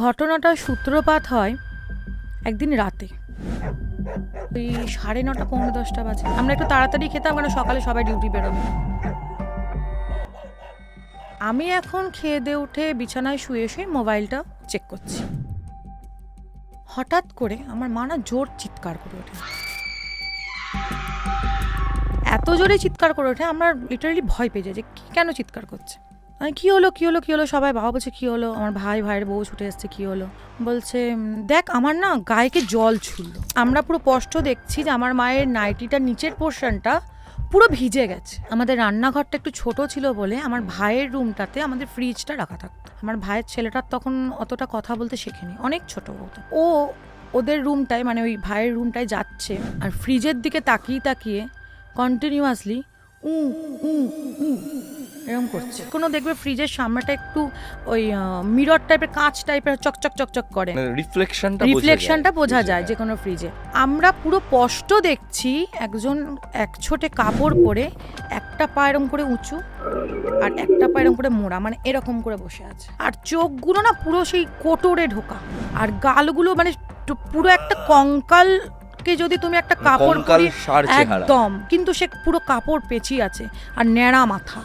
ঘটনাটার সূত্রপাত হয় একদিন রাতে, ওই 9:30 পৌনে 10টা বাজে। আমরা একটু তাড়াতাড়ি খেতাম কারণ সকালে সবাই ডিউটি বেরোবে। আমি এখন খেয়ে দিয়ে উঠে বিছানায় শুয়ে শুয়ে মোবাইলটা চেক করছি। হঠাৎ করে আমার মা না জোর চিৎকার করে ওঠে, এত জোরে চিৎকার করে ওঠে আমরা লিটারালি ভয় পেয়ে যাই যে কেন চিৎকার করছে। কি হলো কি হলো কি হলো, সবাই বাবা বলছে কি হলো, আমার ভাইয়ের বউ ছুটে এসছে, কি হলো, বলছে দেখ আমার না গায়েকে জল ছুললো। আমরা পুরো স্পষ্ট দেখছি যে আমার মায়ের নাইটিটার নিচের পোর্শনটা পুরো ভিজে গেছে। আমাদের রান্নাঘরটা একটু ছোট ছিল বলে আমার ভাইয়ের রুমটাতে আমাদের ফ্রিজটা রাখা থাকতো। আমার ভাইয়ের ছেলেটার তখন অতটা কথা বলতে শেখেনি, অনেক ছোট বলতো। ও ওদের রুমটায় মানে ওই ভাইয়ের রুমটায় যাচ্ছে আর ফ্রিজের দিকে তাকিয়ে তাকিয়ে কন্টিনিউয়াসলি উ উ উ এরকম করছে। কোনো দেখবে ফ্রিজের সামনেটা একটু ওই মিরর টাইপের, কাঁচ টাইপের চকচক চকচক করে, রিফ্লেকশনটা বোঝা যায় যে কোনো ফ্রিজে। আমরা পুরো স্পষ্ট দেখছি একজন এক ছোটে কাপড় পরে একটা পা এরকম করে উঁচু আর একটা পা এরকম করে মোড়া, মানে এরকম করে বসে আছে। আর চোখগুলো না পুরো সেই কোটরে ঢোকা, আর গালগুলো মানে পুরো একটা কঙ্কাল কে যদি তুমি একটা কাপড় পরি একদম, কিন্তু সে পুরো কাপড় পেঁচিয়ে আছে আর ন্যাড়া মাথা।